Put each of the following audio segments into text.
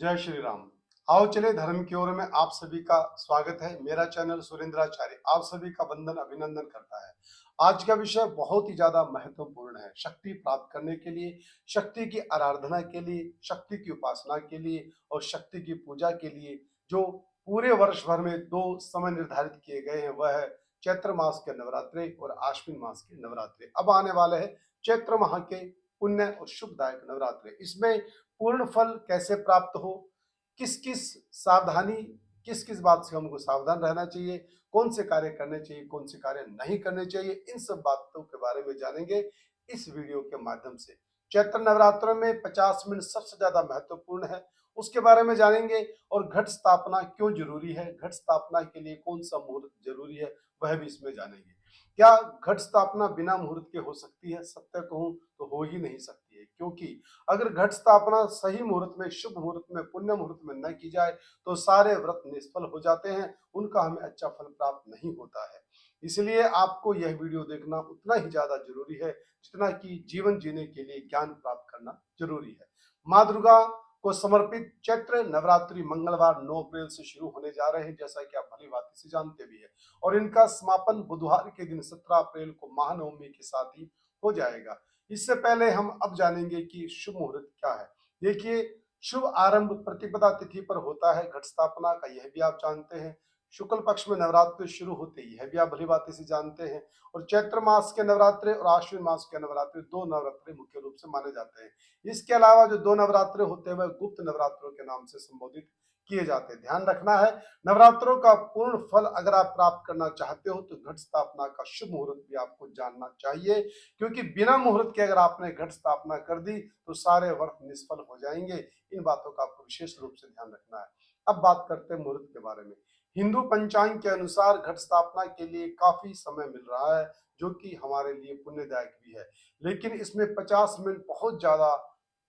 जय श्री राम। आओ चले धर्म की ओर में आप सभी का स्वागत है। मेरा चैनल सुरेंद्राचार्य आप सभी का वंदन अभिनंदन करता है। आज का विषय बहुत ही ज्यादा महत्वपूर्ण है। शक्ति प्राप्त करने के लिए, शक्ति की आराधना के लिए, शक्ति की उपासना के लिए और शक्ति की पूजा के लिए जो पूरे वर्ष भर में दो समय निर्धारित किए गए हैं, वह है चैत्र मास के नवरात्रे और आश्विन मास के नवरात्रे। अब आने वाले हैं चैत्र माह के पुण्य और शुभदायक नवरात्रे। इसमें पूर्ण फल कैसे प्राप्त हो, किस किस सावधानी, किस किस बात से हमको सावधान रहना चाहिए, कौन से कार्य करने चाहिए, कौन से कार्य नहीं करने चाहिए, इन सब बातों के बारे में जानेंगे इस वीडियो के माध्यम से। चैत्र नवरात्रों में 50 मिनट सबसे ज्यादा महत्वपूर्ण है, उसके बारे में जानेंगे। और घट स्थापना क्यों जरूरी है, घट स्थापना के लिए कौन सा मुहूर्त जरूरी है, वह भी इसमें जानेंगे। क्या घट स्थापना बिना मुहूर्त के हो सकती है? सत्य कहूं तो हो ही नहीं सकती है, क्योंकि अगर घट स्थापना सही मुहूर्त में, शुभ मुहूर्त में, पुण्य मुहूर्त में न की जाए तो सारे व्रत निष्फल हो जाते हैं, उनका हमें अच्छा फल प्राप्त नहीं होता है। इसलिए आपको यह वीडियो देखना उतना ही ज्यादा जरूरी है जितना कि जीवन जीने के लिए ज्ञान प्राप्त करना जरूरी है। माँ दुर्गा को समर्पित चैत्र नवरात्रि मंगलवार 9 अप्रैल से शुरू होने जा रहे हैं, जैसा कि आप भली भांति से जानते भी है। और इनका समापन बुधवार के दिन 17 अप्रैल को महानवमी के साथ ही हो जाएगा। इससे पहले हम अब जानेंगे कि शुभ मुहूर्त क्या है। देखिए, शुभ आरंभ प्रतिपदा तिथि पर होता है घट स्थापना का, यह भी आप जानते हैं। शुक्ल पक्ष में नवरात्र शुरू होते ही, यह भी आप भली बात से जानते हैं। और चैत्र मास के नवरात्रे और आश्विन मास के नवरात्रे दो नवरात्रे मुख्य रूप से माने जाते हैं। इसके अलावा जो दो नवरात्रे होते हैं वह गुप्त नवरात्रों के नाम से संबोधित किए जाते हैं। ध्यान रखना है, नवरात्रों का पूर्ण फल अगर आप प्राप्त करना चाहते हो तो घट स्थापना का शुभ मुहूर्त भी आपको जानना चाहिए, क्योंकि बिना मुहूर्त के अगर आपने घट स्थापना कर दी तो सारे व्रत निष्फल हो जाएंगे। इन बातों का आपको विशेष रूप से ध्यान रखना है। अब बात करते हैं मुहूर्त के बारे में। हिंदू पंचांग के अनुसार घट स्थापना के लिए काफी समय मिल रहा है, जो कि हमारे लिए पुण्यदायक भी है। लेकिन इसमें 50 मिनट बहुत ज्यादा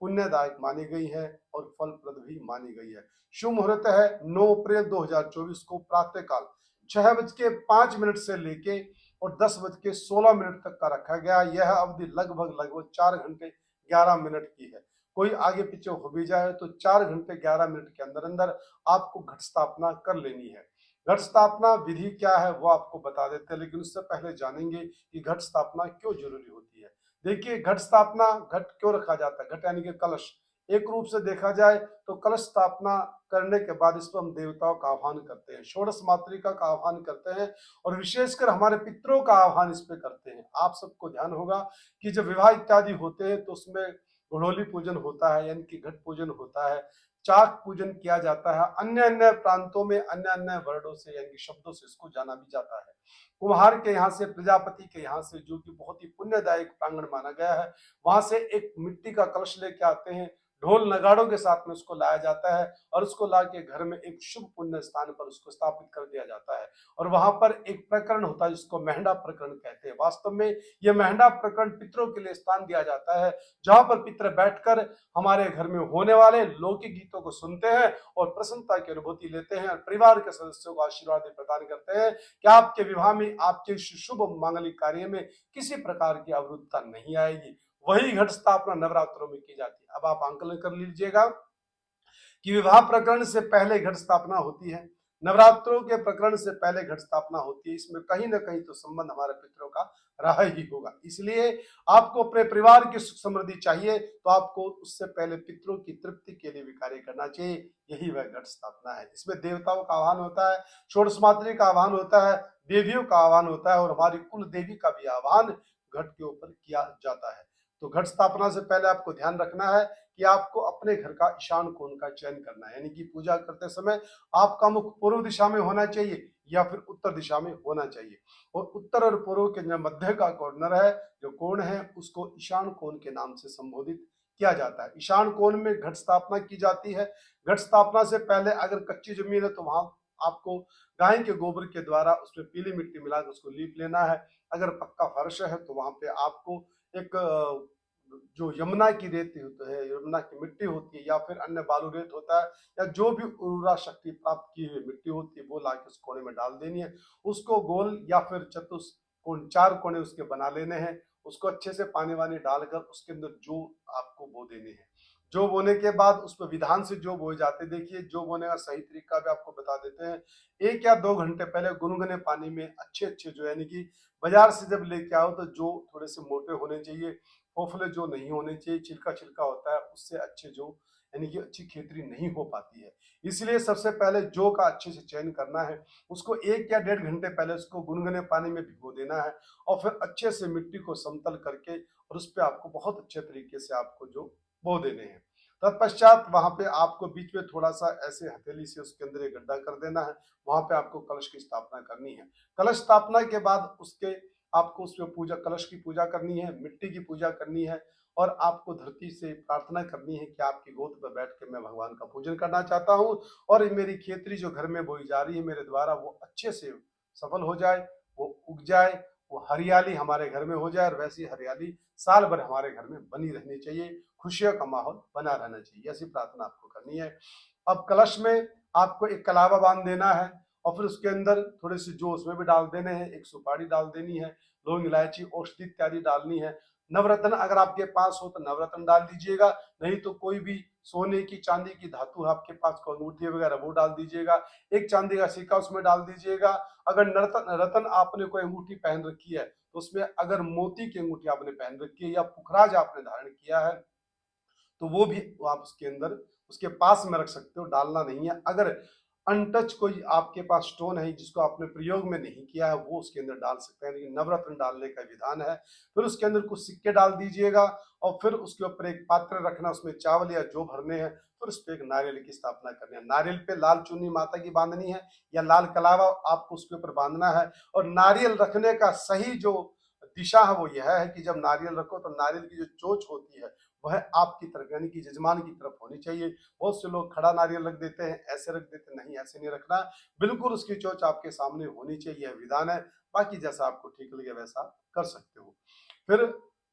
पुण्यदायक मानी गई है और फलप्रद भी मानी गई है। शुभ मुहूर्त है 9 अप्रैल 2024 को प्रातःकाल 6:05 से लेके और 10:16 तक का रखा गया। यह अवधि लगभग 4 घंटे 11 मिनट की है। कोई आगे पीछे हो भी जाए तो 4 घंटे 11 मिनट के अंदर अंदर आपको घट स्थापना कर लेनी है। घट स्थापना विधि क्या है वो आपको बता देते हैं, लेकिन उससे पहले जानेंगे कि घट स्थापना क्यों जरूरी होती है। देखिए, घट स्थापना, घट क्यों रखा जाता है? घट यानी कि कलश। एक रूप से देखा जाए तो कलश स्थापना करने के बाद इस पर हम देवताओं का आह्वान करते हैं, षोडश मातृका का आह्वान करते हैं और विशेषकर हमारे पितरों का आह्वान इस पे करते हैं। आप सबको ध्यान होगा कि जब विवाह इत्यादि होते हैं तो उसमें घड़ोली पूजन होता है, यानी कि घट पूजन होता है, चाक पूजन किया जाता है। अन्य अन्य प्रांतों में अन्य अन्य वर्णों से यानी कि शब्दों से इसको जाना भी जाता है। कुम्हार के यहाँ से, प्रजापति के यहाँ से, जो कि बहुत ही पुण्यदायक प्रांगण माना गया है, वहां से एक मिट्टी का कलश लेके आते हैं, ढोल नगाड़ों के साथ में उसको लाया जाता है और उसको ला के घर में एक शुभ पुण्य स्थान पर उसको स्थापित कर दिया जाता है। और वहां पर एक प्रकरण होता है जिसको मेहंडा प्रकरण कहते हैं। वास्तव में यह मेहंडा प्रकरण पितरों के लिए स्थान दिया जाता है, जहां पर पितर बैठकर हमारे घर में होने वाले लौकिक गीतों को सुनते हैं और प्रसन्नता की अनुभूति लेते हैं और परिवार के सदस्यों को आशीर्वाद प्रदान करते हैं कि आपके विवाह में, आपके शुभ मांगलिक कार्य में किसी प्रकार की अवरुद्धता नहीं आएगी। वही घट स्थापना नवरात्रों में की जाती है। अब आप आंकलन कर लीजिएगा कि विवाह प्रकरण से पहले घट स्थापना होती है, नवरात्रों के प्रकरण से पहले घट स्थापना होती है। इसमें कहीं ना कहीं तो संबंध हमारे पितरों का रहा ही होगा। इसलिए आपको अपने परिवार की सुख समृद्धि चाहिए तो आपको उससे पहले पितरों की तृप्ति के लिए भी कार्य करना चाहिए। यही वह घट स्थापना है। इसमें देवताओं का आह्वान होता है, षोडश मातृ का आह्वान होता है, देवियों का आह्वान होता है और हमारी कुल देवी का भी आह्वान घट के ऊपर किया जाता है। तो घट स्थापना से पहले आपको ध्यान रखना है कि आपको अपने घर का ईशान कोण का चयन करना है, यानी कि पूजा करते समय आपका मुख पूर्व दिशा में होना चाहिए या फिर उत्तर दिशा में होना चाहिए। और उत्तर और पूर्व के जो मध्य का कॉर्नर है, जो कोण है, उसको ईशान कोण के नाम से संबोधित किया जाता है। ईशान कोण में घट स्थापना की जाती है। घट स्थापना से पहले अगर कच्ची जमीन है तो वहां आपको गाय के गोबर के द्वारा उसमें पीली मिट्टी मिलाकर उसको लीप लेना है। अगर पक्का फर्श है तो वहां पे आपको एक जो यमुना की रेत होती है, यमुना की मिट्टी होती है या फिर अन्य बालू रेत होता है या जो भी उर्वरा शक्ति प्राप्त की हुई मिट्टी होती है, वो लाके उस कोने में डाल देनी है। उसको गोल या फिर चतुष्कोण 4 कोने उसके बना लेने हैं। उसको अच्छे से पानी वानी डालकर उसके अंदर जो आपको बो देने हैं। जौ बोने के बाद उस पर विधान से जौ बोए जाते हैं। देखिए जौ बोने का सही तरीका भी आपको बता देते हैं। 1 या 2 घंटे पहले गुनगुने पानी में अच्छे-अच्छे जो यानी कि बाजार से जब लेके आओ तो जौ थोड़े से मोटे होने चाहिए, खोखले जौ नहीं होने चाहिए, छिलका-छिलका होता है, उससे अच्छे जौ यानी कि अच्छी खेतरी नहीं हो पाती है। इसलिए सबसे पहले जौ का अच्छे से चयन करना है। उसको 1 या 1.5 घंटे पहले उसको गुनगुने पानी में भिगो देना है और फिर अच्छे से मिट्टी को समतल करके और उस पे आपको बहुत अच्छे तरीके से आपको जो बो देने हैं। तत्पश्चात वहां पे आपको बीच में थोड़ा सा ऐसे हथेली से उसके अंदर एक गड्ढा कर देना है। वहां पे आपको कलश की स्थापना करनी है। कलश स्थापना के बाद उसके आपको उसमें पूजा कलश की पूजा करनी है, मिट्टी की पूजा करनी है और आपको धरती से प्रार्थना करनी है कि आपकी गोद पर बैठ के मैं भगवान का पूजन करना चाहता हूँ और मेरी खेतरी जो घर में बोई जा रही है मेरे द्वारा वो अच्छे से सफल हो जाए, वो उग जाए, वो हरियाली हमारे घर में हो जाए और वैसी हरियाली साल भर हमारे घर में बनी रहनी चाहिए, खुशियों का माहौल बना रहना चाहिए। ऐसी प्रार्थना आपको करनी है। अब कलश में आपको एक कलावा बांध देना है और फिर उसके अंदर थोड़े से जो उसमें भी डाल देने हैं, एक सुपारी डाल देनी है, लौंग इलायची औषधि इत्यादि डालनी है। नवरत्न अगर आपके पास हो तो नवरत्न डाल दीजिएगा, नहीं तो कोई भी सोने की चांदी की धातु आपके पास कोई अंगूठी वगैरह वो डाल दीजिएगा। एक चांदी का सिक्का उसमें डाल दीजिएगा। अगर रतन रतन आपने कोई अंगूठी पहन रखी है तो उसमें अगर मोती की अंगूठी आपने पहन रखी है या पुखराज आपने धारण किया है तो वो भी आप उसके अंदर उसके पास में रख सकते हो, डालना नहीं है। अगर अनटच कोई आपके पास स्टोन है जिसको आपने प्रयोग में नहीं किया है वो उसके अंदर डाल सकते हैं, लेकिन नवरत्न डालने का विधान है। फिर उसके अंदर कुछ सिक्के डाल दीजिएगा और फिर उसके ऊपर एक पात्र रखना, उसमें चावल या जो भरने हैं, फिर उस पर एक नारियल की स्थापना करनी है। नारियल पे लाल चुन्नी माता की बांधनी है या लाल कलावा आपको उसके ऊपर बांधना है। और नारियल रखने का सही जो दिशा है वो यह है कि जब नारियल रखो तो नारियल की जो चोंच होती है वह आपकी तरफ यानी कि जजमान की तरफ होनी चाहिए। बहुत से लोग खड़ा नारियल रख देते हैं, ऐसे रख देते नहीं, ऐसे नहीं रखना, बिल्कुल उसकी चोंच आपके सामने होनी चाहिए, यह विधान है। बाकी जैसा आपको ठीक लगे वैसा कर सकते हो। फिर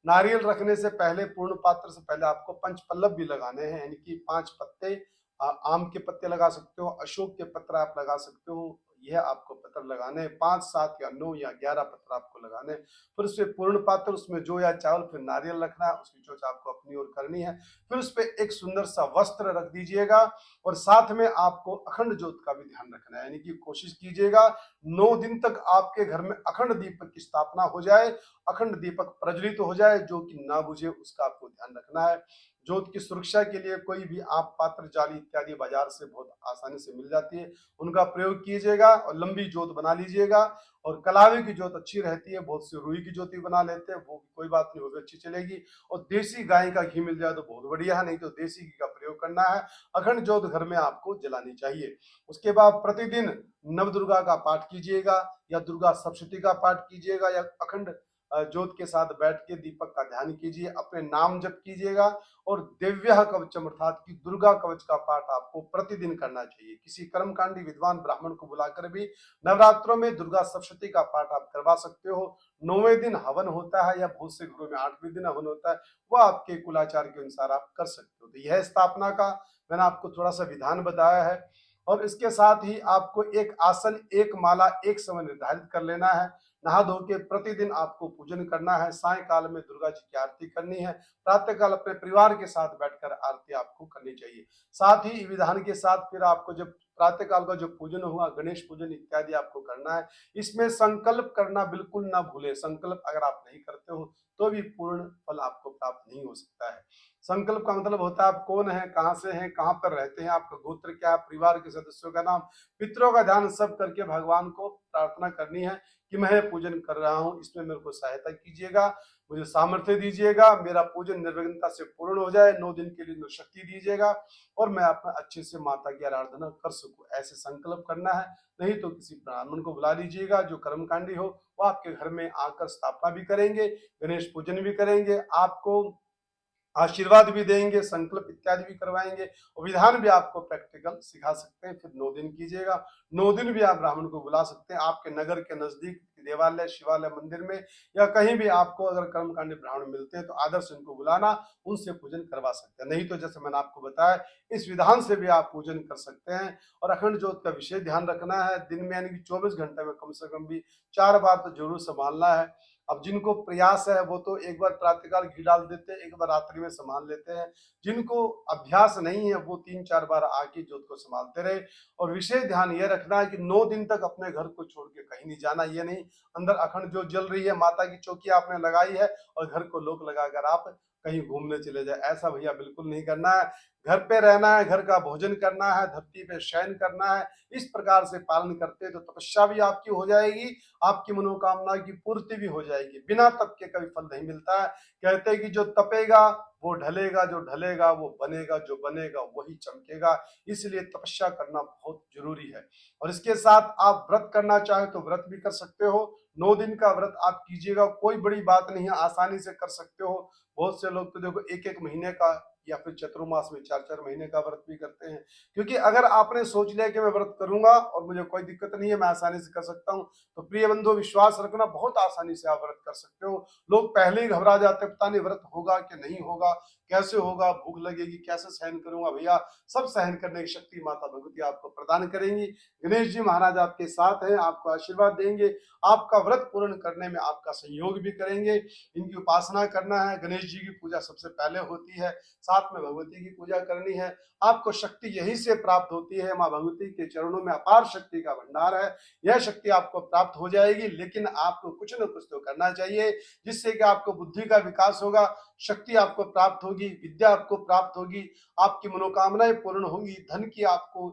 नारियल रखने से पहले पूर्ण पात्र से पहले आपको पंच पल्लव भी लगाने हैं, यानी कि 5 पत्ते आम के पत्ते लगा सकते हो, अशोक के पत्र आप लगा सकते हो, यह आपको पत्र लगाने हैं। 5, 7 या 9 या 11 पत्र आपको लगाने हैं। फिर उसपे पूर्ण पात्र, उसमें जौ या चावल, फिर नारियल रखना है, उसकी चोंच आपको अपनी ओर करनी है। फिर उस पे एक सुंदर सा वस्त्र रख दीजिएगा और साथ में आपको अखंड ज्योत का भी ध्यान रखना है, यानी कि कोशिश कीजिएगा 9 दिन तक आपके घर में अखंड दीपक की स्थापना हो जाए, अखंड दीपक प्रज्वलित हो जाए, जो कि ना बुझे, उसका आपको ध्यान रखना है। ज्योत की सुरक्षा के लिए कोई भी आप पात्र जाली इत्यादि बाजार से बहुत आसानी से मिल जाती है, उनका प्रयोग कीजिएगा और लंबी ज्योत बना लीजिएगा। और कलावे की ज्योत अच्छी रहती है, बहुत से रुई की ज्योत भी बना लेते हैं, वो कोई बात नहीं, वो भी अच्छी चलेगी। और देसी गाय का घी मिल जाए तो बहुत बढ़िया है, नहीं तो देसी घी का प्रयोग करना है। अखंड ज्योत घर में आपको जलानी चाहिए। उसके बाद प्रतिदिन नवदुर्गा का पाठ कीजिएगा या दुर्गा सप्तशती का पाठ कीजिएगा या अखंड ज्योत के साथ बैठ के दीपक का ध्यान कीजिए, अपने नाम जप कीजिएगा और दिव्य कवचम अर्थात की दुर्गा कवच का पाठ आपको प्रतिदिन करना चाहिए। किसी कर्मकांडी विद्वान ब्राह्मण को बुलाकर भी नवरात्रों में दुर्गा सप्तशती का पाठ आप करवा सकते हो। 9वें दिन हवन होता है या बहुत से घरों में 8वें दिन हवन होता है, वह आपके कुलाचार के अनुसार आप कर सकते हो। तो यह स्थापना का मैंने आपको थोड़ा सा विधान बताया है। और इसके साथ ही आपको एक आसन, एक माला, एक समय निर्धारित कर लेना है। नहा धो के प्रतिदिन आपको पूजन करना है। सायकाल में दुर्गा जी की आरती करनी है। प्रातःकाल अपने परिवार के साथ बैठकर आरती आपको करनी चाहिए। साथ ही विधान के साथ फिर आपको जब प्रातःकाल का जो पूजन हुआ, गणेश पूजन इत्यादि आपको करना है। इसमें संकल्प करना बिल्कुल ना भूले। संकल्प अगर आप नहीं करते हो तो भी पूर्ण फल आपको प्राप्त नहीं हो सकता है। संकल्प का मतलब होता है आप कौन है, कहाँ से हैं, कहाँ पर रहते हैं, आपका गोत्र क्या है, परिवार के सदस्यों का नाम, पितरों का ध्यान सब करके भगवान को प्रार्थना करनी है कि मैं पूजन कर रहा हूँ, इसमें मेरे को सहायता कीजिएगा, मुझे सामर्थ्य दीजिएगा, मेरा पूजन निर्विघ्नता से पूर्ण हो जाए, 9 दिन के लिए मुझे शक्ति दीजिएगा और मैं अपना अच्छे से माता की आराधना कर सकूं। ऐसे संकल्प करना है। नहीं तो किसी ब्राह्मण को बुला लीजिएगा जो कर्मकांडी हो, वो आपके घर में आकर स्थापना भी करेंगे, गणेश पूजन भी करेंगे, आपको आशीर्वाद भी देंगे, संकल्प इत्यादि भी करवाएंगे और विधान भी आपको प्रैक्टिकल सिखा सकते हैं। फिर 9 दिन कीजिएगा। 9 दिन भी आप ब्राह्मण को बुला सकते हैं। आपके नगर के नजदीक देवालय, शिवालय, मंदिर में या कहीं भी आपको अगर कर्मकांडी ब्राह्मण मिलते हैं तो आदर से उनको बुलाना, उनसे पूजन करवा सकते हैं। नहीं तो जैसे मैंने आपको बताया, इस विधान से भी आप पूजन कर सकते हैं। और अखंड ज्योत का विशेष ध्यान रखना है। दिन में यानी कि 24 घंटे में कम से कम भी 4 बार तो जरूर संभालना है। अब जिनको प्रयास है वो तो एक बार प्रातःकाल घी डाल देते हैं, एक बार रात्रि में संभाल लेते हैं। जिनको अभ्यास नहीं है वो 3-4 बार आके जोत को संभालते रहे। और विशेष ध्यान ये रखना है कि 9 दिन तक अपने घर को छोड़ के कहीं नहीं जाना। ये नहीं अंदर अखंड जोत जल रही है, माता की चौकी आपने लगाई है और घर को लोक लगाकर आप कहीं घूमने चले जाए, ऐसा भैया बिल्कुल नहीं करना है। घर पे रहना है, घर का भोजन करना है, धरती पे शयन करना है। इस प्रकार से पालन करते तो तपस्या भी आपकी हो जाएगी, आपकी मनोकामना की पूर्ति भी हो जाएगी। बिना तप के कभी फल नहीं मिलता है। कहते हैं कि जो तपेगा वो ढलेगा, जो ढलेगा वो बनेगा, जो बनेगा वही चमकेगा। इसलिए तपस्या करना बहुत जरूरी है। और इसके साथ आप व्रत करना चाहे तो व्रत भी कर सकते हो। 9 दिन का व्रत आप कीजिएगा, कोई बड़ी बात नहीं है, आसानी से कर सकते हो। बहुत से लोग तो देखो 1-1 महीने का या फिर चतुर्मास में 4-4 महीने का व्रत भी करते हैं। क्योंकि अगर आपने सोच लिया कि मैं व्रत करूंगा और मुझे कोई दिक्कत नहीं है, मैं आसानी से कर सकता हूं, तो प्रिय बंधु विश्वास रखना, बहुत आसानी से आप व्रत कर सकते हो। लोग पहले ही घबरा जाते हैं, पता नहीं व्रत होगा कि नहीं होगा, कैसे होगा, भूख लगेगी, कैसे सहन करूंगा। भैया सब सहन करने की शक्ति माता भगवती आपको प्रदान करेंगी। गणेश जी महाराज आपके साथ हैं, आपको आशीर्वाद देंगे, आपका व्रत पूर्ण करने में आपका सहयोग भी करेंगे। इनकी उपासना करना है, गणेश जी की पूजा सबसे पहले होती है, साथ में भगवती की पूजा करनी है। आपको शक्ति यहीं से प्राप्त होती है, माँ भगवती के चरणों में अपार शक्ति का भंडार है। यह शक्ति आपको प्राप्त हो जाएगी, लेकिन आपको कुछ न कुछ तो करना चाहिए, जिससे कि आपको बुद्धि का विकास होगा, शक्ति आपको प्राप्त होगी, विद्या आपको प्राप्त होगी, आपकी मनोकामनाएं पूर्ण होंगी, धन की आपको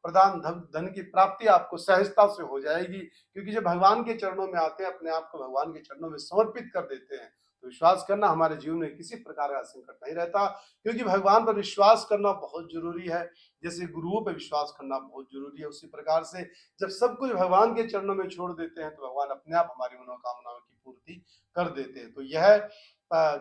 प्रदान, धन की प्राप्ति आपको सहजता से हो जाएगी। क्योंकि जब भगवान के चरणों में आते हैं, अपने आप को भगवान के चरणों में समर्पित कर देते हैं, तो विश्वास करना हमारे जीवन में किसी प्रकार का संकट नहीं रहता। क्योंकि भगवान पर विश्वास करना बहुत जरूरी है। जैसे गुरुओं पर विश्वास करना बहुत जरूरी है, उसी प्रकार से जब सब कुछ भगवान के चरणों में छोड़ देते हैं तो भगवान अपने आप हमारी मनोकामनाओं की पूर्ति कर देते हैं। तो यह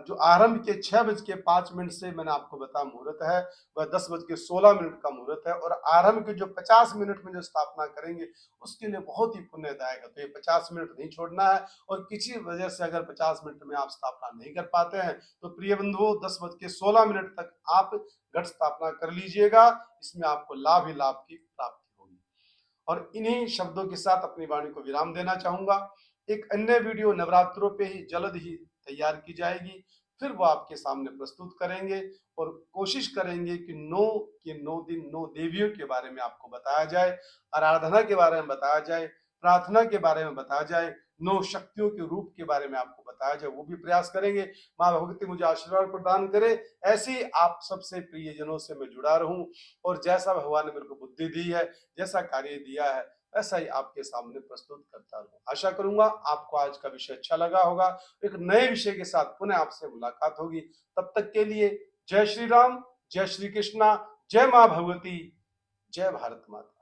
जो आरंभ के 6:05 से मैंने आपको बताया मुहूर्त है, वह 10:16 का मुहूर्त है। और आरंभ के जो 50 मिनट में जो स्थापना करेंगे उसके लिए बहुत ही पुण्यदायक है। तो ये 50 मिनट नहीं छोड़ना है। और किसी वजह से अगर 50 मिनट में आप स्थापना नहीं कर पाते हैं तो प्रिय बंधुओं 10:16 तक आप घट स्थापना कर लीजिएगा। इसमें आपको लाभ ही लाभ की प्राप्ति होगी। और इन्हीं शब्दों के साथ अपनी वाणी को विराम देना चाहूंगा। एक अन्य वीडियो नवरात्रों पे ही जल्द ही तैयार की जाएगी, फिर वो आपके सामने प्रस्तुत करेंगे। और कोशिश करेंगे कि 9 दिन 9 देवियों के बारे में आपको बताया जाए, आराधना के बारे में बताया जाए, प्रार्थना के बारे में बताया जाए, 9 शक्तियों के रूप के बारे में आपको बताया जाए, वो भी प्रयास करेंगे। माँ भगवती मुझे आशीर्वाद प्रदान करे, ऐसे ही आप सबसे प्रियजनों से मैं जुड़ा रहूं और जैसा भगवान ने मेरे को बुद्धि दी है, जैसा कार्य दिया है, ऐसा ही आपके सामने प्रस्तुत करता रहूं। आशा करूंगा आपको आज का विषय अच्छा लगा होगा। एक नए विषय के साथ पुनः आपसे मुलाकात होगी। तब तक के लिए जय श्री राम, जय श्री कृष्णा, जय मां भगवती, जय भारत माता।